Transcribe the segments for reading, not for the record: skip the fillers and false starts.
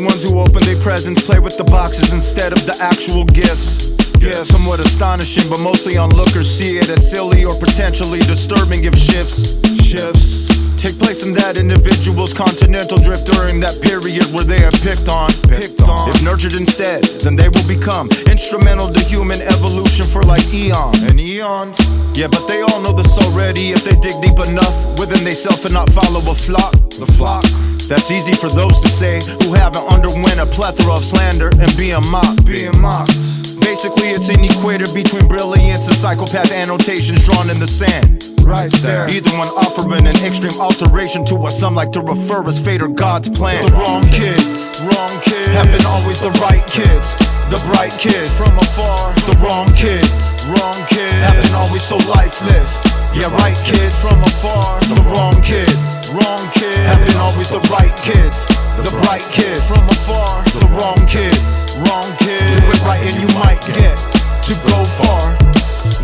the ones who open their presents, play with the boxes instead of the actual gifts. Yeah, somewhat astonishing, but mostly onlookers see it as silly or potentially disturbing if shifts take place in that individual's continental drift during that period where they are picked on. If nurtured instead, then they will become instrumental to human evolution for like eons. Yeah, but they all know this already if they dig deep enough within they self and not follow a flock. The flock. That's easy for those to say who haven't underwent a plethora of slander and being mocked. Basically, it's an equator between brilliance and psychopath annotations drawn in the sand. Right there. Either one offering an extreme alteration to what some like to refer as fate or God's plan. The wrong kids have been always the right kids. The bright kids from afar. The wrong kids have been always so lifeless. Yeah, right kids from afar. The wrong kids have been always the right kids. The bright kids from afar. The wrong kids do it right and you might get to go far.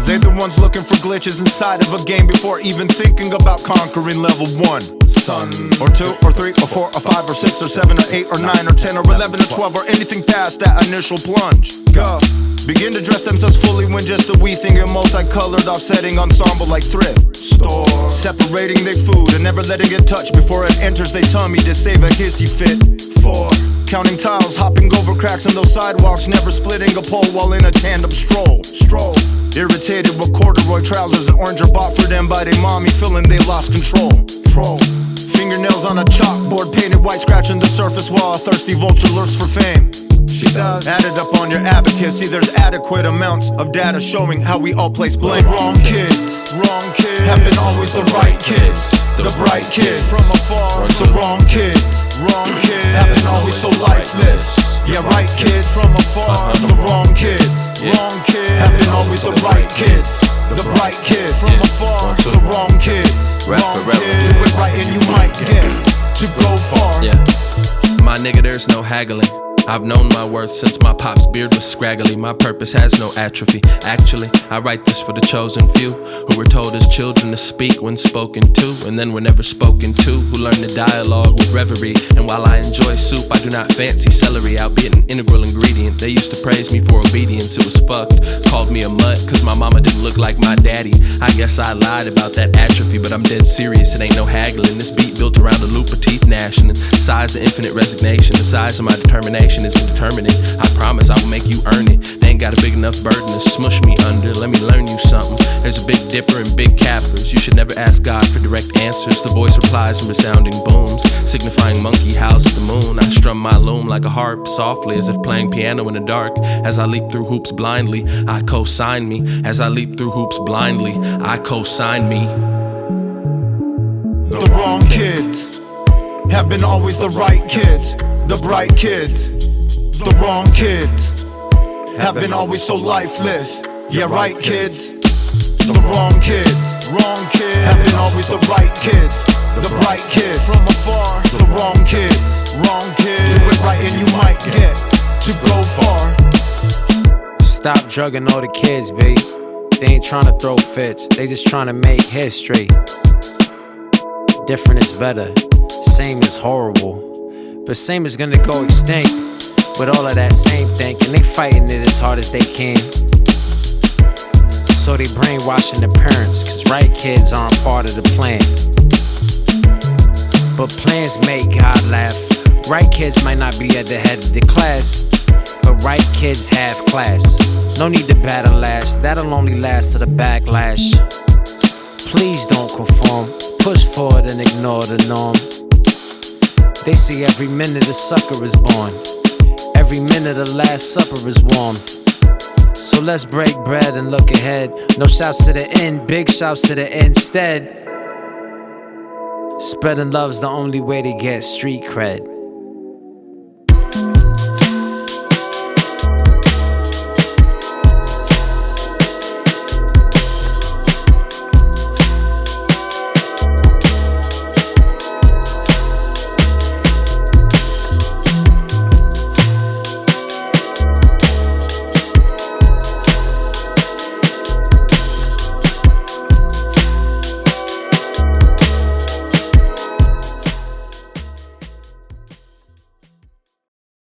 They're the ones looking for glitches inside of a game before even thinking about conquering level 1. Son, or 2, or 3, or 4, or 5, or 6, or 7, or 8, or 9, or 10, or 11, or 12, or anything past that initial plunge. Go. Begin to dress themselves fully when just a wee thing in multicolored offsetting ensemble like thrift store. Separating their food and never letting it touch before it enters their tummy to save a hissy fit. 4. Counting tiles, hopping over cracks on those sidewalks, never splitting a pole while in a tandem stroll. Irritated with corduroy trousers and orange are bought for them by their mommy, feeling they lost control. Fingernails on a chalkboard, painted white, scratching the surface while a thirsty vulture lurks for fame. She does. Added up on your advocacy, there's adequate amounts of data showing how we all place blame. The wrong kids have been always the right kids. The bright kids from afar. The wrong kids have been always so lifeless. Yeah, right kids from afar. The wrong kids have been always the right kids. The bright kids from afar. The wrong kids do it right and you might get to go far. Yeah, my nigga, there's no haggling. I've known my worth since my pop's beard was scraggly. My purpose has no atrophy. Actually, I write this for the chosen few who were told as children to speak when spoken to, and then were never spoken to, who learned the dialogue with reverie. And while I enjoy soup, I do not fancy celery, albeit an integral ingredient. They used to praise me for obedience, it was fucked. Called me a mutt, cause my mama didn't look like my daddy. I guess I lied about that atrophy, but I'm dead serious, it ain't no haggling. This beat built around a loop of teeth gnashing. Size the infinite resignation, the size of my determination is indeterminate. I promise I will make you earn it. They ain't got a big enough burden to smush me under. Let me learn you something. There's a big dipper and big cappers. You should never ask God for direct answers. The voice replies in resounding booms, signifying monkey howls at the moon. I strum my loom like a harp, softly as if playing piano in the dark. As I leap through hoops blindly, I co-sign me. As I leap through hoops blindly, I co-sign me. The wrong kids have been always the right kids. The bright kids. The wrong kids have been always so lifeless. Yeah, right kids. The wrong kids have been always the right kids. The bright kids from afar. The wrong kids do it right and you might get to go far. Stop drugging all the kids, B. They ain't trying to throw fits, they just trying to make history. Different is better, same is horrible, but same is gonna go extinct. With all of that same thinking, they fighting it as hard as they can. So they brainwashing the parents, cause right kids aren't part of the plan. But plans make God laugh. Right kids might not be at the head of the class, but right kids have class. No need to battle last, that'll only last to the backlash. Please don't conform, push forward and ignore the norm. They say every minute a sucker is born, every minute the last supper is warm. So let's break bread and look ahead. No shouts to the end, big shouts to the instead. Spreading love's the only way to get street cred.